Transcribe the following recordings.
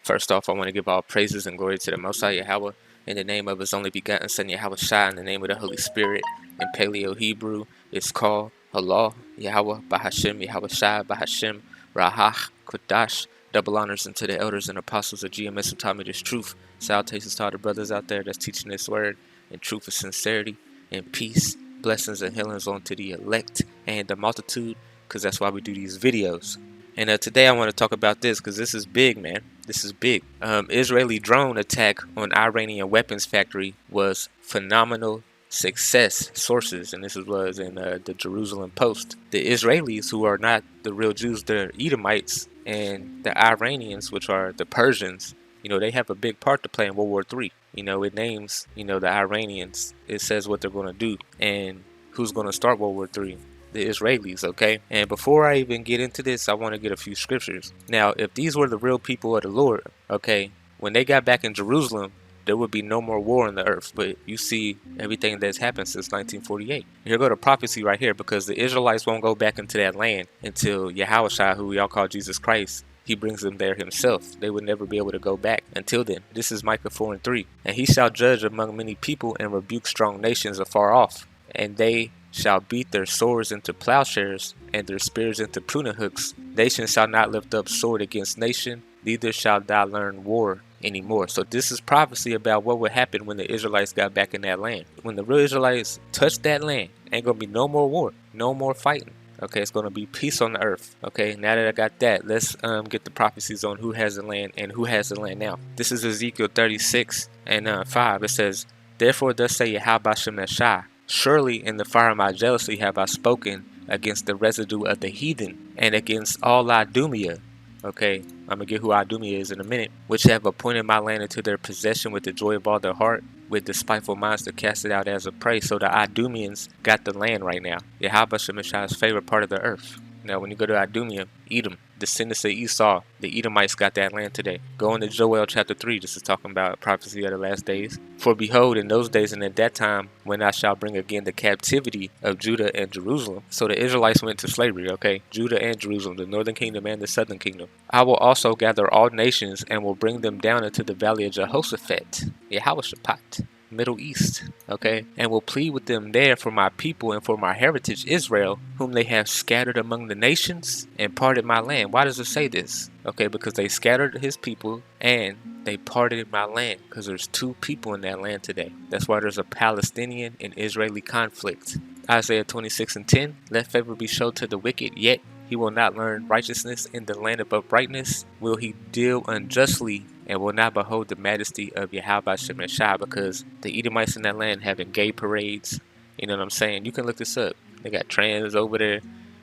First off, I want to give all praises and glory to the Most High Yahawah, in the name of His only begotten Son YAHAWASHI, in the name of the Holy Spirit. In Paleo Hebrew, it's called Allah, Yahawah, Bahashem, Yahawashai, Bahashem, Rahach, Kodash. Double honors unto the elders and apostles of GMS who taught me this truth. Salutations to all the brothers out there that's teaching this word in truth and sincerity and peace. Blessings and healings onto the elect and the multitude, because that's why we do these videos. And today I want to talk about this because this is big, man. This is big. Israeli drone attack on Iranian weapons factory was phenomenal success. Sources, and this was in the Jerusalem Post. The Israelis, who are not the real Jews, they're Edomites, and the Iranians, which are the Persians, you know, they have a big part to play in World War III. You know, it names, you know, the Iranians. It says what they're going to do and who's going to start World War III. The Israelis, okay? And before I even get into this, I want to get a few scriptures. Now, if these were the real people of the Lord, okay, when they got back in Jerusalem, there would be no more war on the earth. But you see everything that's happened since 1948. Here go the prophecy right here, because the Israelites won't go back into that land until YAHAWASHI, who we all call Jesus Christ, He brings them there Himself. They would never be able to go back until then. This is Micah 4:3. And He shall judge among many people and rebuke strong nations afar off. And they shall beat their swords into plowshares and their spears into pruning hooks. Nation shall not lift up sword against nation, neither shall thou learn war anymore. So this is prophecy about what would happen when the Israelites got back in that land. When the real Israelites touch that land, ain't gonna be no more war, no more fighting. Okay, it's gonna be peace on the earth. Okay, now that I got that, let's get the prophecies on who has the land and who has the land now. This is Ezekiel 36 and 5. It says, "Therefore thus say YAHAWASHI, surely in the fire of my jealousy have I spoken against the residue of the heathen and against all Idumea." Okay, I'm going to get who Idumea is in a minute. "Which have appointed my land into their possession with the joy of all their heart, with despiteful minds to cast it out as a prey." So the Idumeans got the land right now. YAHAWASHI's favorite part of the earth. Now when you go to Idumea, Edom, descendants of Esau, the Edomites got that land today. Go into Joel chapter 3. This is talking about prophecy of the last days. "For behold, in those days and at that time, when I shall bring again the captivity of Judah and Jerusalem." So the Israelites went to slavery, okay? Judah and Jerusalem, the northern kingdom and the southern kingdom. "I will also gather all nations and will bring them down into the valley of Jehoshaphat." YAHAWASHI. Middle East, okay, "and will plead with them there for my people and for my heritage Israel, whom they have scattered among the nations and parted my land." Why does it say this? Okay, because they scattered His people and they parted my land, because there's two people in that land today. That's why there's a Palestinian and Israeli conflict. Isaiah 26:10, "Let favor be showed to the wicked, yet he will not learn righteousness. In the land of uprightness will he deal unjustly, and will not behold the majesty of YAHAWASHI," because the Edomites in that land having gay parades. You know what I'm saying? You can look this up. They got trans over there.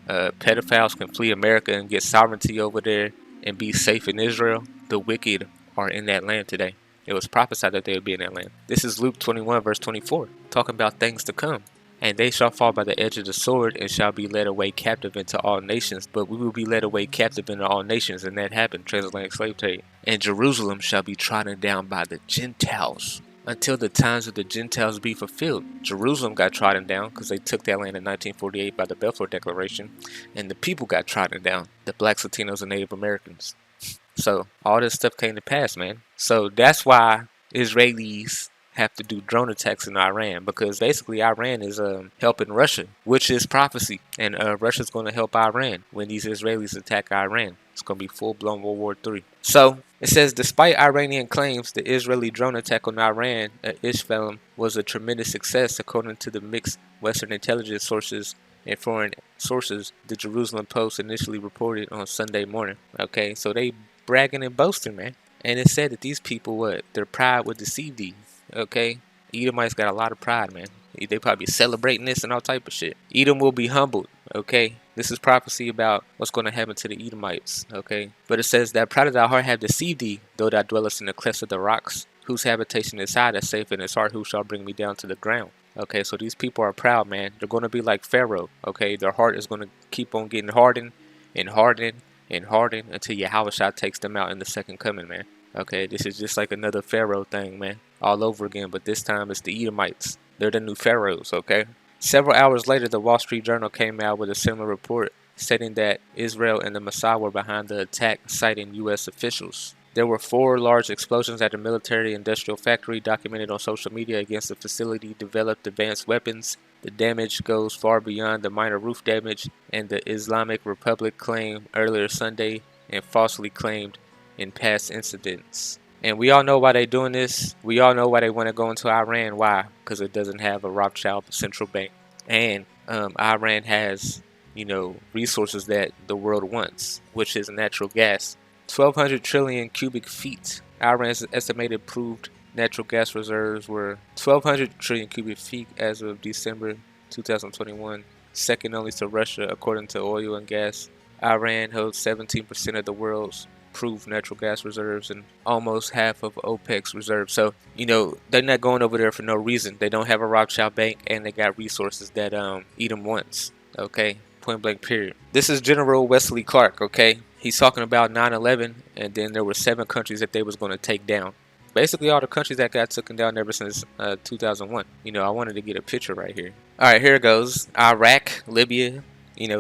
Pedophiles can flee America and get sovereignty over there and be safe in Israel. The wicked are in that land today. It was prophesied that they would be in that land. This is Luke 21 verse 24, talking about things to come. "And they shall fall by the edge of the sword and shall be led away captive into all nations." But we will be led away captive into all nations, and that happened, transatlantic slave trade. "And Jerusalem shall be trodden down by the Gentiles until the times of the Gentiles be fulfilled." Jerusalem got trodden down because they took that land in 1948 by the Balfour Declaration, and the people got trodden down, the blacks, Latinos, and Native Americans. So all this stuff came to pass, man. So that's why Israelis have to do drone attacks in Iran, because basically Iran is helping Russia, which is prophecy, and Russia's going to help Iran when these Israelis attack Iran. It's going to be full-blown World War III. So it says, despite Iranian claims, the Israeli drone attack on Iran at Isfahan was a tremendous success, according to the mixed Western intelligence sources and foreign sources. The Jerusalem Post initially reported on Sunday morning. Okay, so they bragging and boasting, man. And it said that these people, their pride would deceive these. Okay, Edomites got a lot of pride, man. They probably celebrating this and all type of shit. Edom will be humbled. Okay, this is prophecy about what's going to happen to the Edomites. Okay, but it says that pride of thy heart have deceived thee, though thou dwellest in the clefts of the rocks, whose habitation is high, that's safe in his heart, who shall bring me down to the ground. Okay, so these people are proud, man. They're going to be like Pharaoh. Okay, their heart is going to keep on getting hardened and hardened and hardened until YAHAWASHI takes them out in the second coming, man. Okay, this is just like another Pharaoh thing, man, all over again, but this time it's the Edomites. They're the new pharaohs, okay? Several hours later, the Wall Street Journal came out with a similar report stating that Israel and the Mossad were behind the attack, citing U.S. officials. There were 4 large explosions at a military-industrial factory documented on social media. Against the facility developed advanced weapons. The damage goes far beyond the minor roof damage and the Islamic Republic claimed earlier Sunday and falsely claimed in past incidents. And we all know why they're doing this. We all know why they want to go into Iran. Why? Because it doesn't have a Rothschild central bank. And Iran has, resources that the world wants, which is natural gas. 1,200 trillion cubic feet. Iran's estimated proved natural gas reserves were 1,200 trillion cubic feet as of December 2021, second only to Russia, according to oil and gas. Iran holds 17% of the world's proved natural gas reserves and almost half of OPEC's reserves. So, they're not going over there for no reason. They don't have a Rothschild bank and they got resources that Edom wants. Okay? Point blank period. This is General Wesley Clark, okay? He's talking about 9/11 and then there were 7 countries that they was going to take down. Basically all the countries that got taken down ever since 2001. I wanted to get a picture right here. All right, here it goes. Iraq, Libya,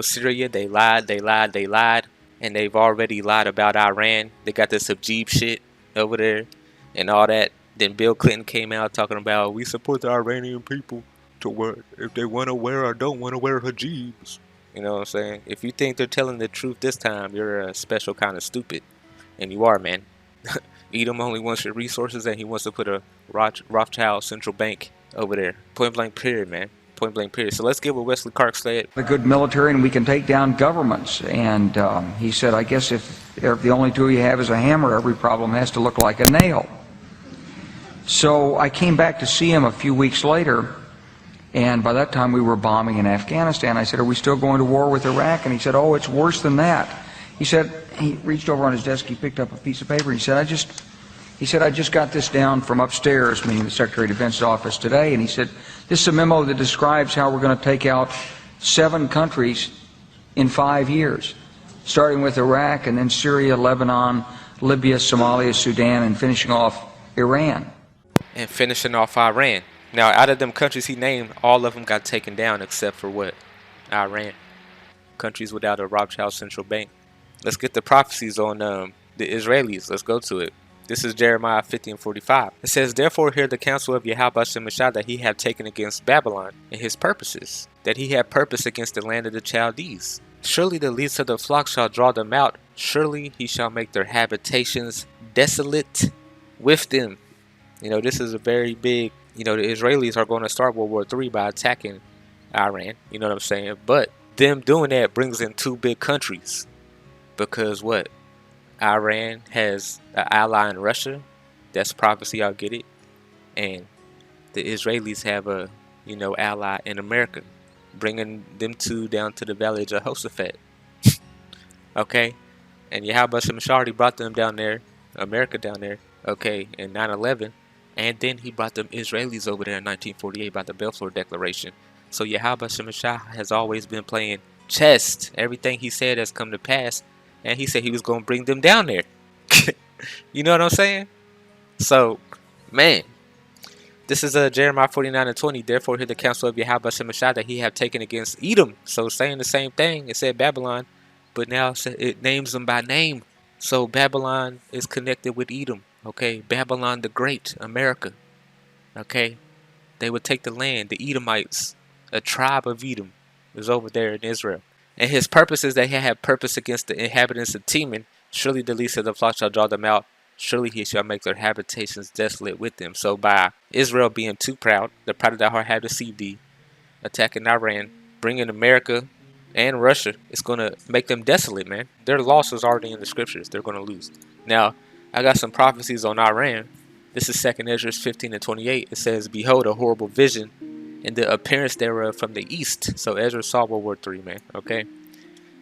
Syria, they lied. And they've already lied about Iran. They got this Habib shit over there and all that. Then Bill Clinton came out talking about we support the Iranian people to wear, if they want to wear or don't want to wear hijabs. You know what I'm saying? If you think they're telling the truth this time, you're a special kind of stupid. And you are, man. Edom only wants your resources and he wants to put a Rothschild central bank over there. Point blank period, man. Point blank period. So let's get what Wesley Clark said. A good military and we can take down governments. And he said, I guess if the only tool you have is a hammer, every problem has to look like a nail. So I came back to see him a few weeks later, and by that time we were bombing in Afghanistan. I said, are we still going to war with Iraq? And he said, oh, it's worse than that. He said, he reached over on his desk, he picked up a piece of paper, he said, I just got this down from upstairs, meaning the Secretary of Defense's office today, and he said, this is a memo that describes how we're going to take out 7 countries in 5 years, starting with Iraq and then Syria, Lebanon, Libya, Somalia, Sudan, and finishing off Iran. And finishing off Iran. Now, out of them countries he named, all of them got taken down except for what? Iran. Countries without a Rothschild central bank. Let's get the prophecies on the Israelis. Let's go to it. This is Jeremiah 50:45. It says, therefore hear the counsel of YAHAWASHI that he had taken against Babylon and his purposes, that he had purpose against the land of the Chaldees. Surely the least of the flock shall draw them out. Surely he shall make their habitations desolate with them. This is a very big, the Israelis are going to start World War III by attacking Iran. You know what I'm saying? But them doing that brings in 2 big countries. Because what? Iran has an ally in Russia. That's prophecy, I'll get it. And the Israelis have a, ally in America. Bringing them 2 down to the valley of Jehoshaphat. Okay? And YAHAWASHI already brought them down there, America down there, okay, in 9/11. And then he brought them Israelis over there in 1948 by the Balfour Declaration. So YAHAWASHI has always been playing chess. Everything he said has come to pass. And he said he was going to bring them down there. You know what I'm saying? So, man. This is Jeremiah 49:20. Therefore hear the counsel of YAHAWASHI that he have taken against Edom. So saying the same thing. It said Babylon. But now it names them by name. So Babylon is connected with Edom. Okay, Babylon the Great, America. Okay, they would take the land. The Edomites, a tribe of Edom, is over there in Israel. And his purpose is that he had purpose against the inhabitants of Teman. Surely the least of the flock shall draw them out. Surely he shall make their habitations desolate with them. So by Israel being too proud, the pride of their heart have deceived thee, attacking Iran, bringing America and Russia, it's going to make them desolate, man. Their loss is already in the scriptures. They're going to lose. Now, I got some prophecies on Iran. This is 2nd Ezra 15:28. It says, behold, a horrible vision, and the appearance thereof from the east. So Ezra saw World War III, man. Okay.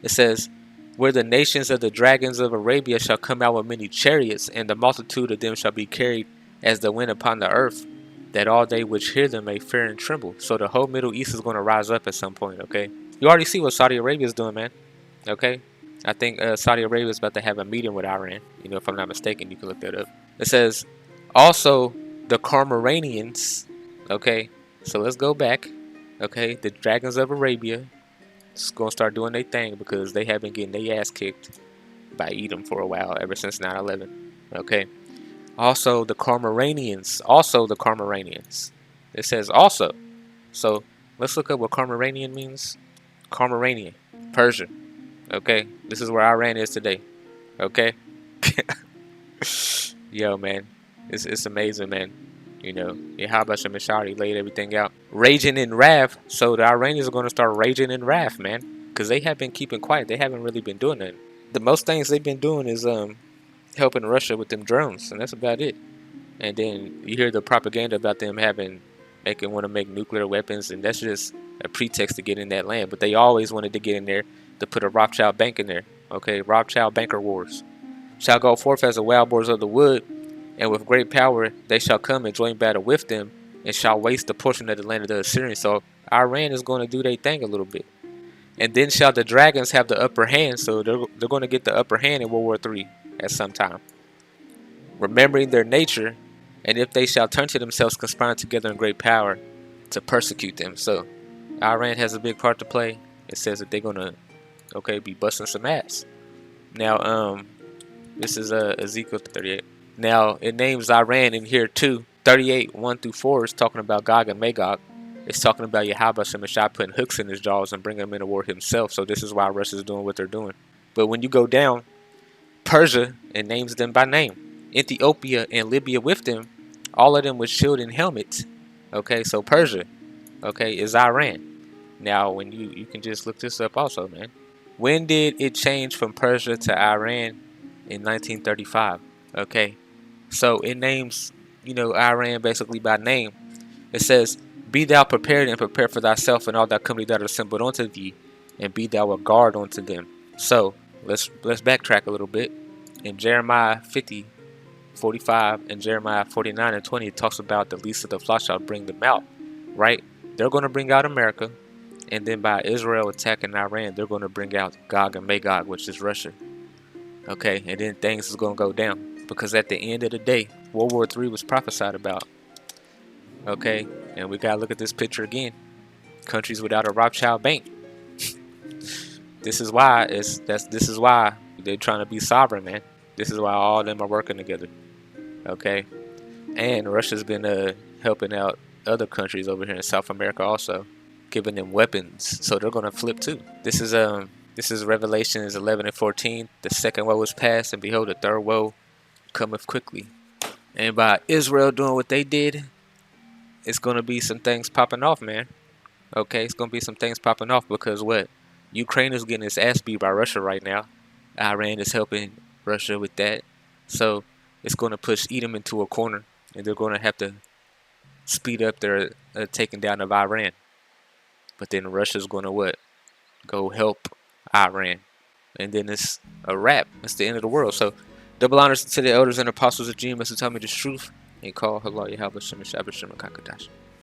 It says, where the nations of the dragons of Arabia shall come out with many chariots, and the multitude of them shall be carried as the wind upon the earth, that all they which hear them may fear and tremble. So the whole Middle East is going to rise up at some point, okay? You already see what Saudi Arabia is doing, man. Okay? I think Saudi Arabia is about to have a meeting with Iran. If I'm not mistaken, you can look that up. It says, also the Carmaranians, okay? So let's go back, okay? The dragons of Arabia is going to start doing their thing because they have been getting their ass kicked by Edom for a while, ever since 9/11. Okay. Also the Carmaranians. Also the Carmaranians. It says also. So let's look up what Carmaranian means. Carmaranian. Persia. Okay. This is where Iran is today. Okay. Yo, man. It's amazing, man. You know, Yahabashim Mashari laid everything out. Raging in wrath. So the Iranians are going to start raging in wrath, man. Because they have been keeping quiet. They haven't really been doing nothing. The most things they've been doing is helping Russia with them drones, and that's about it. And then you hear the propaganda about them making want to make nuclear weapons, and that's just a pretext to get in that land. But they always wanted to get in there to put a Rothschild bank in there. Okay, Rothschild banker wars shall go forth as the wild boars of the wood, and with great power they shall come and join battle with them, and shall waste the portion of the land of the Assyrians. So Iran is going to do their thing a little bit. And then shall the dragons have the upper hand, so they're going to get the upper hand in World War III at some time. Remembering their nature, and if they shall turn to themselves, conspiring together in great power to persecute them. So Iran has a big part to play. It says that they're going to, be busting some ass. Now, this is Ezekiel 38. Now, it names Iran in here too. 38, 1 through 4 is talking about Gog and Magog. It's talking about YAHAWASHI putting hooks in his jaws and bringing him into war himself. So this is why Russia's doing what they're doing. But when you go down, Persia, it names them by name. Ethiopia and Libya with them, all of them with shield and helmets. Okay, so Persia, is Iran. Now, when you can just look this up also, man. When did it change from Persia to Iran? In 1935. Okay, so it names, Iran basically by name. It says, "Be thou prepared and prepare for thyself and all thy company that are assembled unto thee, and be thou a guard unto them." So let's backtrack a little bit. In Jeremiah 50:45 and Jeremiah 49:20, it talks about the least of the flock shall bring them out. Right? They're going to bring out America, and then by Israel attacking Iran, they're going to bring out Gog and Magog, which is Russia. Okay, and then things is going to go down. Because at the end of the day, World War III was prophesied about. Okay, and we got to look at this picture again. Countries without a Rothschild bank. This is why this is why they're trying to be sovereign, man. This is why all of them are working together. Okay, and Russia's been helping out other countries over here in South America also, giving them weapons. So they're going to flip too. This is Revelations 11 and 14. The second woe is past, and behold, the third woe cometh quickly. And by Israel doing what they did, it's going to be some things popping off, man. Okay, it's going to be some things popping off because what? Ukraine is getting its ass beat by Russia right now. Iran is helping Russia with that. So it's going to push Edom into a corner, and they're going to have to speed up their taking down of Iran. But then Russia's going to what? Go help Iran. And then it's a wrap. It's the end of the world. So double honors to the elders and apostles of Jesus who taught me this truth and call Allah YAHAWASHI